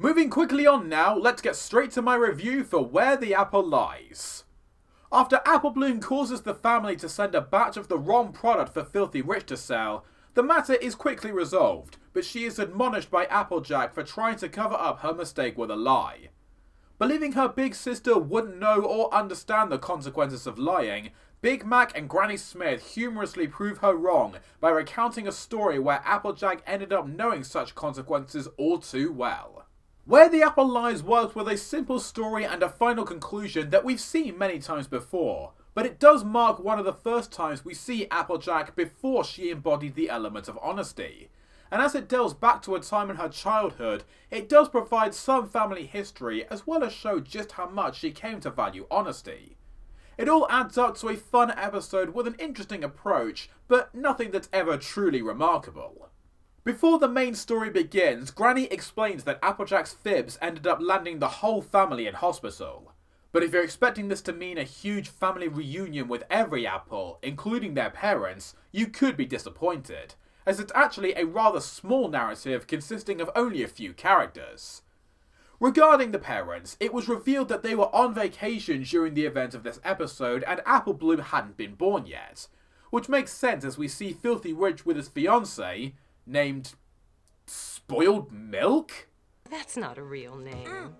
Moving quickly on now, let's get straight to my review for Where the Apple Lies. After Apple Bloom causes the family to send a batch of the wrong product for Filthy Rich to sell, the matter is quickly resolved, but she is admonished by Applejack for trying to cover up her mistake with a lie. Believing her big sister wouldn't know or understand the consequences of lying, Big Mac and Granny Smith humorously prove her wrong by recounting a story where Applejack ended up knowing such consequences all too well. Where the Apple Lies works with a simple story and a final conclusion that we've seen many times before, but it does mark one of the first times we see Applejack before she embodied the element of honesty. And as it delves back to a time in her childhood, it does provide some family history as well as show just how much she came to value honesty. It all adds up to a fun episode with an interesting approach, but nothing that's ever truly remarkable. Before the main story begins, Granny explains that Applejack's fibs ended up landing the whole family in hospital. But if you're expecting this to mean a huge family reunion with every Apple, including their parents, you could be disappointed, as it's actually a rather small narrative consisting of only a few characters. Regarding the parents, it was revealed that they were on vacation during the event of this episode and Apple Bloom hadn't been born yet, which makes sense as we see Filthy Rich with his fiancée, named Spoiled Milk? That's not a real name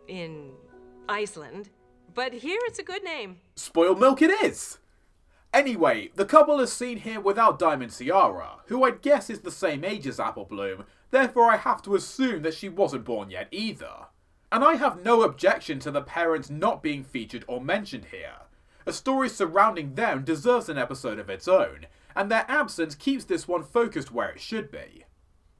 in Iceland, but here it's a good name. Spoiled Milk it is! Anyway, the couple is seen here without Diamond Tiara, who I'd guess is the same age as Apple Bloom, therefore I have to assume that she wasn't born yet either. And I have no objection to the parents not being featured or mentioned here. A story surrounding them deserves an episode of its own, and their absence keeps this one focused where it should be.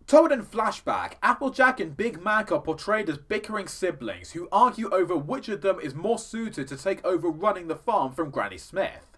Told in Flashback, Applejack and Big Mac are portrayed as bickering siblings who argue over which of them is more suited to take over running the farm from Granny Smith.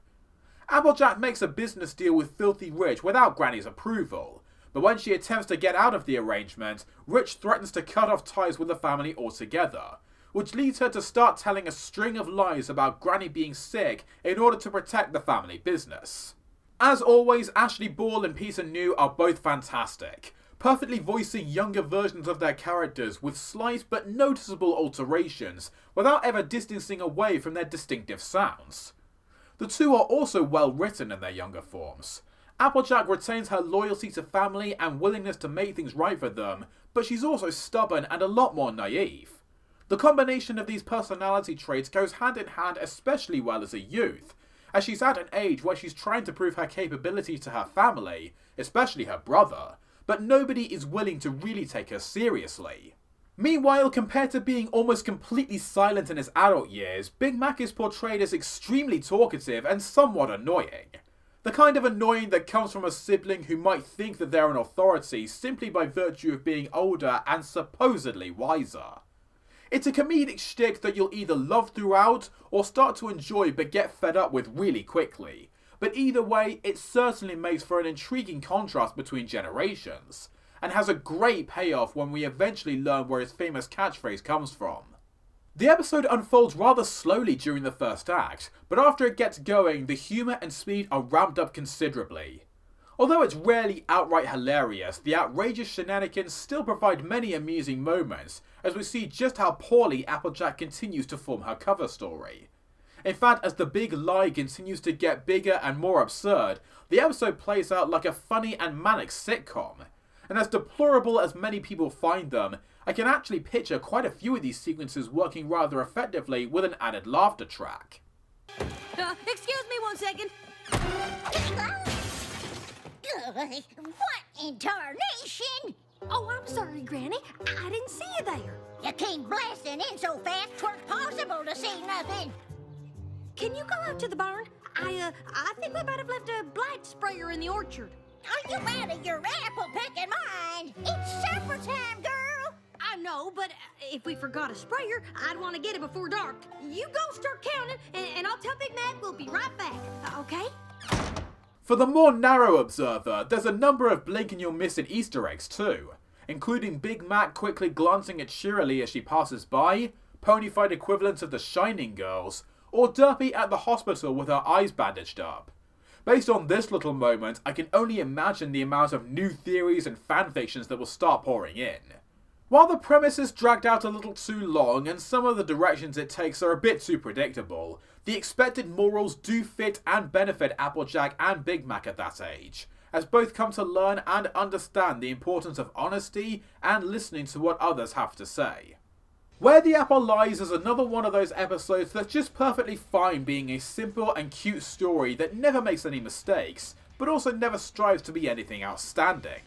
Applejack makes a business deal with Filthy Rich without Granny's approval, but when she attempts to get out of the arrangement, Rich threatens to cut off ties with the family altogether, which leads her to start telling a string of lies about Granny being sick in order to protect the family business. As always, Ashley Ball and Peter New are both fantastic, perfectly voicing younger versions of their characters with slight but noticeable alterations without ever distancing away from their distinctive sounds. The two are also well written in their younger forms. Applejack retains her loyalty to family and willingness to make things right for them, but she's also stubborn and a lot more naive. The combination of these personality traits goes hand in hand especially well as a youth, as she's at an age where she's trying to prove her capability to her family, especially her brother, but nobody is willing to really take her seriously. Meanwhile, compared to being almost completely silent in his adult years, Big Mac is portrayed as extremely talkative and somewhat annoying. The kind of annoying that comes from a sibling who might think that they're an authority simply by virtue of being older and supposedly wiser. It's a comedic shtick that you'll either love throughout or start to enjoy but get fed up with really quickly, but either way, it certainly makes for an intriguing contrast between generations, and has a great payoff when we eventually learn where his famous catchphrase comes from. The episode unfolds rather slowly during the first act, but after it gets going, the humour and speed are ramped up considerably. Although it's rarely outright hilarious, the outrageous shenanigans still provide many amusing moments, as we see just how poorly Applejack continues to form her cover story. In fact, as the big lie continues to get bigger and more absurd, the episode plays out like a funny and manic sitcom. And as deplorable as many people find them, I can actually picture quite a few of these sequences working rather effectively with an added laughter track. Excuse me 1 second. What in tarnation? Oh, I'm sorry, Granny. I didn't see you there. You came blasting in so fast, 'tweren't possible to see nothing. Can you go out to the barn? I think we might have left a blight sprayer in the orchard. Are you out of your apple-picking mind? It's supper time, girl. I know, but if we forgot a sprayer, I'd want to get it before dark. You go start counting, and I'll tell Big Mac we'll be right back, okay? For the more narrow observer, there's a number of blink and you'll miss it Easter eggs too, including Big Mac quickly glancing at Shirley as she passes by, ponyfied equivalents of the Shining Girls, or Derpy at the hospital with her eyes bandaged up. Based on this little moment, I can only imagine the amount of new theories and fanfictions that will start pouring in. While the premise is dragged out a little too long and some of the directions it takes are a bit too predictable, the expected morals do fit and benefit Applejack and Big Mac at that age, as both come to learn and understand the importance of honesty and listening to what others have to say. Where the Apple Lies is another one of those episodes that's just perfectly fine being a simple and cute story that never makes any mistakes, but also never strives to be anything outstanding.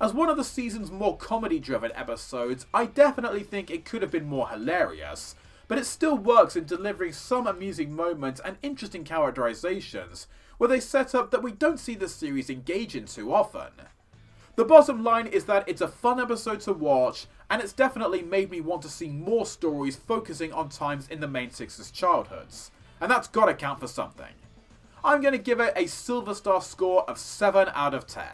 As one of the season's more comedy-driven episodes, I definitely think it could have been more hilarious, but it still works in delivering some amusing moments and interesting characterizations, where they set up that we don't see the series engage in too often. The bottom line is that it's a fun episode to watch, and it's definitely made me want to see more stories focusing on times in the main six's childhoods, and that's gotta count for something. I'm gonna give it a Silver Star score of 7 out of 10.